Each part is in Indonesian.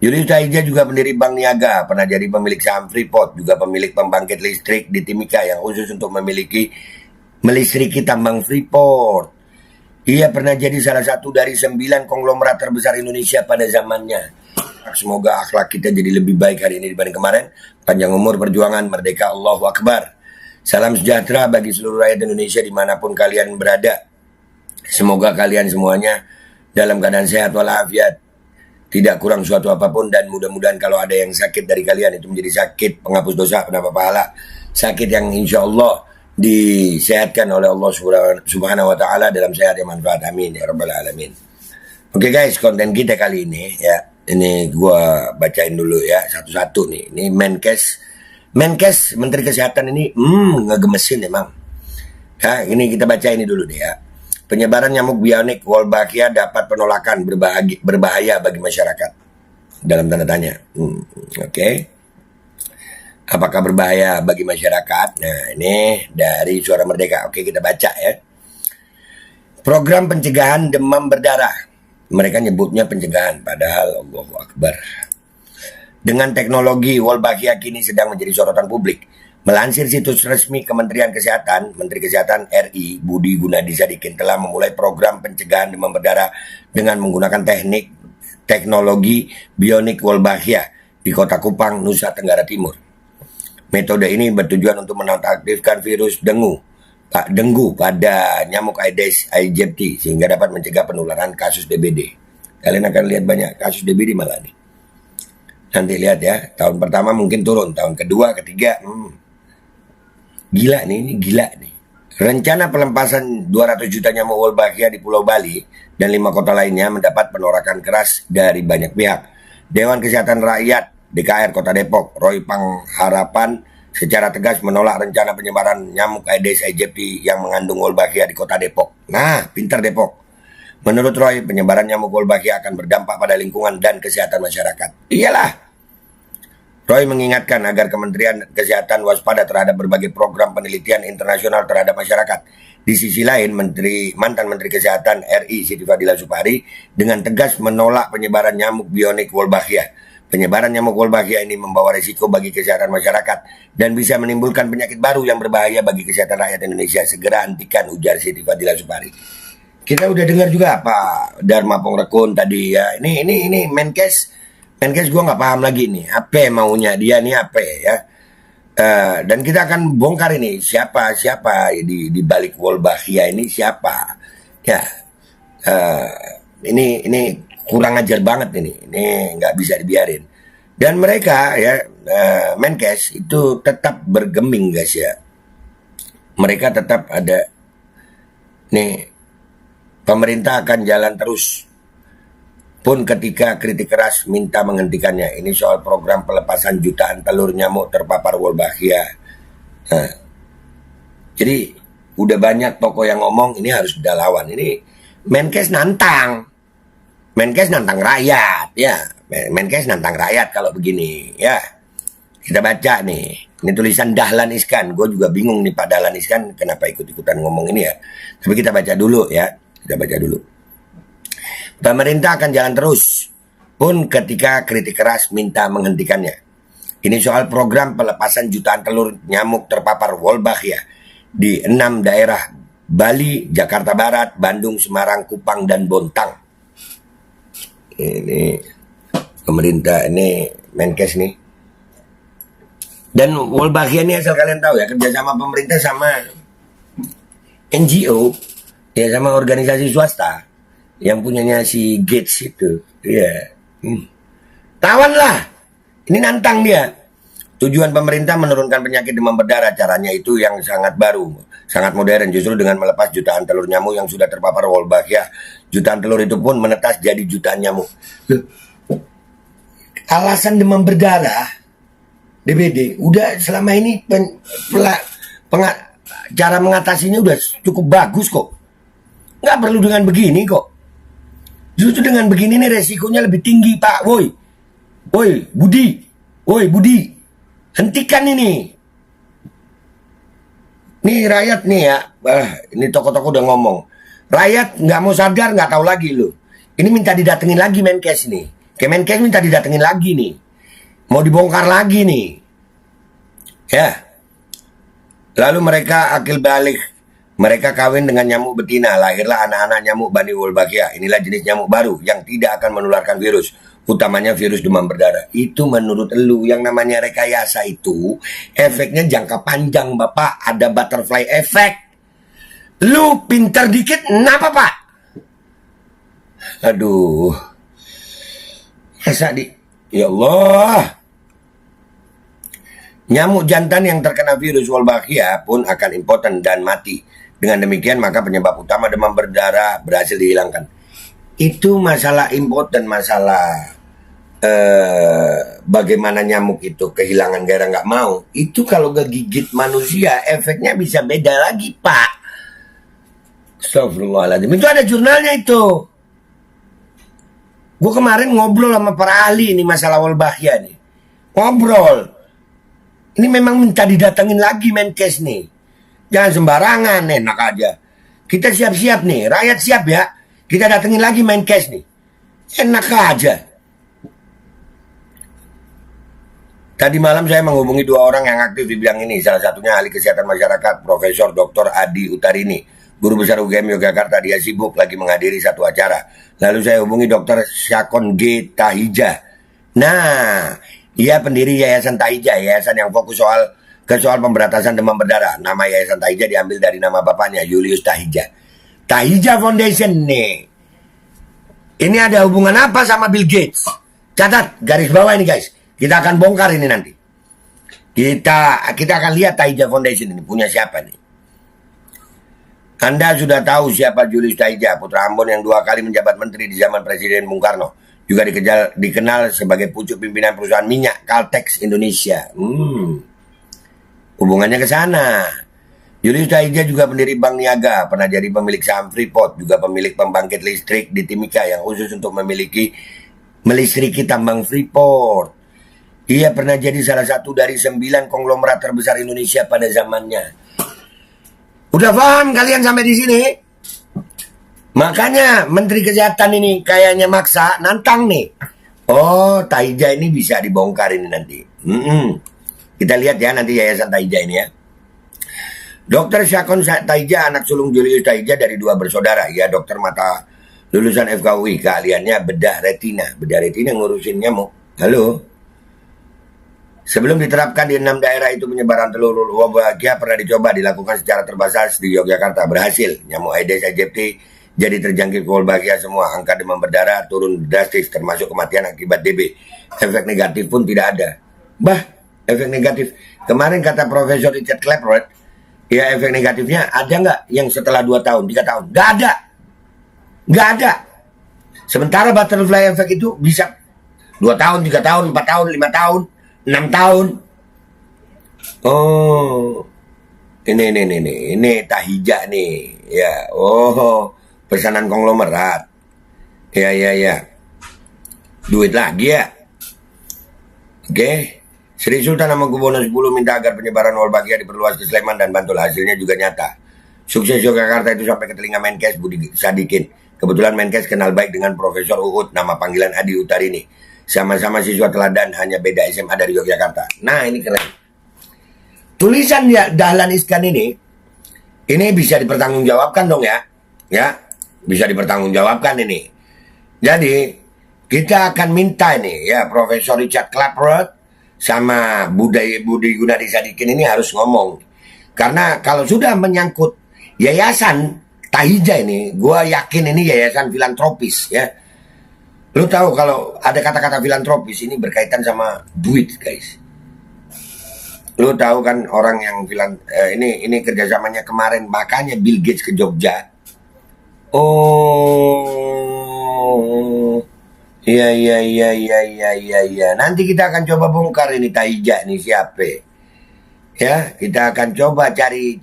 Yuri Taija juga pendiri Bank Niaga, pernah jadi pemilik saham Freeport, juga pemilik pembangkit listrik di Timika yang khusus untuk melistriki tambang Freeport. Ia pernah jadi salah satu dari 9 konglomerat terbesar Indonesia pada zamannya. Semoga akhlak kita jadi lebih baik hari ini dibanding kemarin. Panjang umur, perjuangan, merdeka, Allahu Akbar. Salam sejahtera bagi seluruh rakyat Indonesia dimanapun kalian berada. Semoga kalian semuanya dalam keadaan sehat walafiat, tidak kurang suatu apapun, dan mudah-mudahan kalau ada yang sakit dari kalian itu menjadi sakit penghapus dosa, penambah pahala, sakit yang insya Allah disehatkan oleh Allah Subhanahu wa Ta'ala dalam sehat yang manfaat. Amin ya Rabbal Alamin. Oke guys, konten kita kali ini ya, ini gua bacain dulu ya satu-satu nih. Ini Menkes Menteri Kesehatan ini ngegemesin emang. Ya, ini kita baca ini dulu deh ya. Penyebaran nyamuk bionik Wolbachia dapat penolakan berbahaya bagi masyarakat. Dalam tanda tanya. Oke. Apakah berbahaya bagi masyarakat? Nah, ini dari Suara Merdeka. Oke, kita baca ya. Program pencegahan demam berdarah. Mereka nyebutnya pencegahan, padahal Allahu Akbar. Dengan teknologi, Wolbachia kini sedang menjadi sorotan publik. Melansir situs resmi Kementerian Kesehatan, Menteri Kesehatan RI Budi Gunadisadikin telah memulai program pencegahan demam berdarah dengan menggunakan teknologi bionik Wolbachia di Kota Kupang, Nusa Tenggara Timur. Metode ini bertujuan untuk menonaktifkan virus dengue pada nyamuk Aedes aegypti sehingga dapat mencegah penularan kasus DBD. Kalian akan lihat banyak kasus DBD malah nih. Nanti lihat ya, tahun pertama mungkin turun, tahun kedua, ketiga, gila nih, ini gila nih. Rencana pelepasan 200 juta nyamuk Wolbachia di Pulau Bali dan 5 kota lainnya mendapat penolakan keras dari banyak pihak. Dewan Kesehatan Rakyat DKR Kota Depok, Roy Pangharapan, secara tegas menolak rencana penyebaran nyamuk Aedes aegypti yang mengandung Wolbachia di Kota Depok. Nah, pintar Depok. Menurut Roy, penyebaran nyamuk Wolbachia akan berdampak pada lingkungan dan kesehatan masyarakat. Iyalah. Roy mengingatkan agar Kementerian Kesehatan waspada terhadap berbagai program penelitian internasional terhadap masyarakat. Di sisi lain, mantan Menteri Kesehatan RI Siti Fadila Supari dengan tegas menolak penyebaran nyamuk bionik Wolbachia. Penyebaran nyamuk Wolbachia ini membawa risiko bagi kesehatan masyarakat dan bisa menimbulkan penyakit baru yang berbahaya bagi kesehatan rakyat Indonesia. Segera hentikan, ujar Siti Fadila Supari. Kita udah dengar juga Pak Dharma Pongrekun tadi ya. Ini Menkes gue nggak paham lagi nih, apa maunya dia nih apa ya? Dan kita akan bongkar ini siapa di balik Wolbachia ini siapa? Ya, ini kurang ajar banget ini nggak bisa dibiarin. Dan mereka ya Menkes itu tetap bergeming guys ya. Mereka tetap ada nih, pemerintah akan jalan terus pun ketika kritik keras minta menghentikannya. Ini soal program pelepasan jutaan telur nyamuk terpapar Wolbachia. Nah, jadi udah banyak tokoh yang ngomong ini harus kita lawan. Ini Menkes nantang rakyat ya. Menkes nantang rakyat kalau begini ya. Kita baca nih. Ini tulisan Dahlan Iskan. Gue juga bingung nih Pak Dahlan Iskan kenapa ikut-ikutan ngomong ini ya. Tapi kita baca dulu ya. Kita baca dulu. Pemerintah akan jalan terus pun ketika kritik keras minta menghentikannya. Ini soal program pelepasan jutaan telur nyamuk terpapar Wolbachia di 6 daerah Bali, Jakarta Barat, Bandung, Semarang, Kupang, dan Bontang. Ini pemerintah, ini Menkes nih. Dan Wolbachia ini asal kalian tahu ya, kerjasama pemerintah sama NGO, ya sama organisasi swasta. Yang punyanya si Gates itu, ya, tawan lah. Ini nantang dia. Tujuan pemerintah menurunkan penyakit demam berdarah. Caranya itu yang sangat baru, sangat modern, justru dengan melepas jutaan telur nyamuk yang sudah terpapar Wolbachia. Jutaan telur itu pun menetas jadi jutaan nyamuk. Alasan demam berdarah, DBD, udah selama ini cara mengatasinya udah cukup bagus kok. Nggak perlu dengan begini kok. Justru dengan begini nih resikonya lebih tinggi Pak. Woi Budi, hentikan ini. Nih rakyat nih ya, ini tokoh-tokoh udah ngomong. Rakyat nggak mau sadar, nggak tahu lagi loh. Ini minta didatengin lagi Menkes nih. Kemenkes minta didatengin lagi nih. Mau dibongkar lagi nih. Ya. Lalu mereka akil balik. Mereka kawin dengan nyamuk betina. Lahirlah anak-anak nyamuk Bani Wolbachia. Inilah jenis nyamuk baru yang tidak akan menularkan virus. Utamanya virus demam berdarah. Itu menurut lu. Yang namanya rekayasa itu efeknya jangka panjang, Bapak. Ada butterfly effect. Lu pinter dikit, kenapa, Pak? Aduh. Masa ya Allah. Nyamuk jantan yang terkena virus Wolbachia pun akan impoten dan mati. Dengan demikian maka penyebab utama demam berdarah berhasil dihilangkan. Itu masalah impoten, masalah bagaimana nyamuk itu kehilangan gairah nggak mau. Itu kalau gigit manusia efeknya bisa beda lagi, Pak. Astagfirullahaladzim. Itu ada jurnalnya itu. Gue kemarin ngobrol sama para ahli ini masalah Wolbachia nih. Ngobrol. Ini memang minta didatengin lagi Menkes nih. Jangan sembarangan, enak aja. Kita siap-siap nih, rakyat siap ya. Kita datengin lagi Menkes nih. Enak aja. Tadi malam saya menghubungi 2 orang yang aktif di bidang ini. Salah satunya ahli kesehatan masyarakat, Profesor Dr. Adi Utarini, Guru Besar UGM Yogyakarta. Dia sibuk lagi menghadiri satu acara. Lalu saya hubungi Dr. Syakon G. Tahija. Nah, ia pendiri Yayasan Tahija, yayasan yang fokus ke soal pemberantasan demam berdarah. Nama Yayasan Tahija diambil dari nama bapaknya, Julius Tahija. Tahija Foundation nih. Ini ada hubungan apa sama Bill Gates? Catat, garis bawah ini guys. Kita akan bongkar ini nanti. Kita akan lihat Tahija Foundation ini punya siapa nih. Anda sudah tahu siapa Julius Tahija, putra Ambon yang 2 kali menjabat menteri di zaman Presiden Bung Karno. Juga dikenal sebagai pucuk pimpinan perusahaan minyak Caltex Indonesia. Hubungannya ke sana. Julius Tahija juga pendiri Bank Niaga, pernah jadi pemilik saham Freeport, juga pemilik pembangkit listrik di Timika yang khusus untuk melistriki tambang Freeport. Ia pernah jadi salah satu dari 9 konglomerat terbesar Indonesia pada zamannya. Udah paham kalian sampai di sini? Makanya Menteri Kesehatan ini kayaknya maksa nantang nih. Oh, Tahija ini bisa dibongkar ini nanti. Kita lihat ya nanti Yayasan Tahija ini ya. Dr. Syakon Tahija, anak sulung Julius Tahija dari 2 bersaudara. Ia dokter mata lulusan FKUI. Keahliannya bedah retina. Bedah retina ngurusin nyamuk. Halo. Sebelum diterapkan di 6 daerah itu, penyebaran telur Wolbachia pernah dicoba dilakukan secara terbatas di Yogyakarta. Berhasil. Nyamuk Aedes aegypti jadi terjangkit Wolbachia semua. Angka demam berdarah turun drastis termasuk kematian akibat DB. Efek negatif pun tidak ada. Efek negatif. Kemarin kata Profesor Richard Clapper, ya efek negatifnya ada nggak yang setelah 2 tahun, 3 tahun? Nggak ada. Nggak ada. Sementara butterfly effect itu bisa 2 tahun, 3 tahun, 4 tahun, 5 tahun, 6 tahun. Oh, ini Tahija nih, ya. Oh, pesanan konglomerat. Ya. Duit lagi ya. Oke. Sri Sultan Hamengkubuwono X minta agar penyebaran Wolbachia diperluas ke Sleman dan Bantul. Hasilnya juga nyata. Sukses Yogyakarta itu sampai ke telinga Menkes Budi Sadikin. Kebetulan Menkes kenal baik dengan Profesor Uut, nama panggilan Adi Utarini. Sama-sama siswa teladan, hanya beda SMA dari Yogyakarta. Nah, ini keren. Tulisan Dahlan Iskan ini bisa dipertanggungjawabkan dong ya. Ya, bisa dipertanggungjawabkan ini. Jadi, kita akan minta ini ya, Profesor Richard Clapper sama Budi Gunadi Sadikin ini harus ngomong. Karena kalau sudah menyangkut Yayasan Tahija ini, gue yakin ini yayasan filantropis ya. Lu tahu kalau ada kata-kata filantropis ini berkaitan sama duit, guys. Lu tahu kan orang yang ini kerjasamanya kemarin, makanya Bill Gates ke Jogja. Oh, iya. Nanti kita akan coba bongkar ini Tahija nih siapa. Ya, kita akan coba cari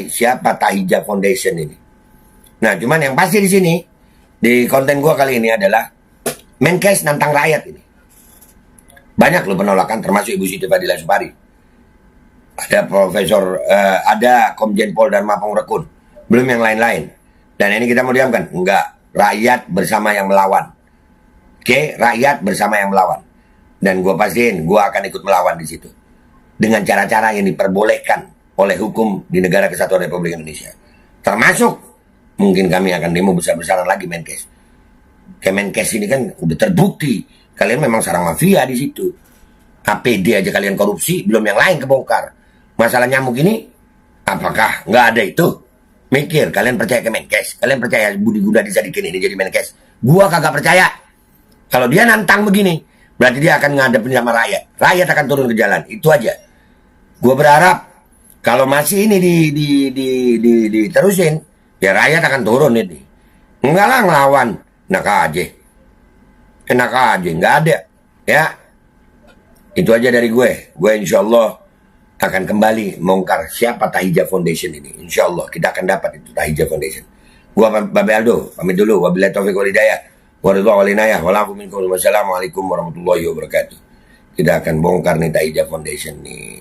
siapa Tahija Foundation ini. Nah, cuman yang pasti di sini di konten gua kali ini adalah Menkes nantang rakyat ini. Banyak loh penolakan, termasuk Ibu Siti Fadila Supari. Ada Profesor, ada Komjen Pol dan Mapong Rekun. Belum yang lain-lain. Dan ini kita mau diamkan? Enggak. Rakyat bersama yang melawan. Oke, rakyat bersama yang melawan. Dan gue pastiin gue akan ikut melawan di situ. Dengan cara-cara yang diperbolehkan oleh hukum di negara kesatuan Republik Indonesia. Termasuk mungkin kami akan demo besar-besaran lagi Menkes. Kemenkes ini kan udah terbukti kalian memang sarang mafia di situ. APD aja kalian korupsi, belum yang lain kebongkar. Masalah nyamuk ini, apakah nggak ada itu? Mikir, kalian percaya Kemenkes? Kalian percaya Budi Gunadi Sadikin ini jadi Menkes? Gua kagak percaya. Kalau dia nantang begini, berarti dia akan ngadepin sama rakyat. Rakyat akan turun ke jalan, itu aja. Gua berharap kalau masih ini diterusin, ya rakyat akan turun ini. Enggak lah ngelawan, enak aja, nggak ada. Ya, itu aja dari gue. Gue insya Allah akan kembali mengungkar siapa Tahija Foundation ini. Insya Allah kita akan dapat itu Tahija Foundation. Gue Babe Aldo, pamit dulu. Wabillahi taufiq wal hidayah. Wassalamualaikum warahmatullahi wabarakatuh. Kita akan bongkar nih Tahija Foundation nih.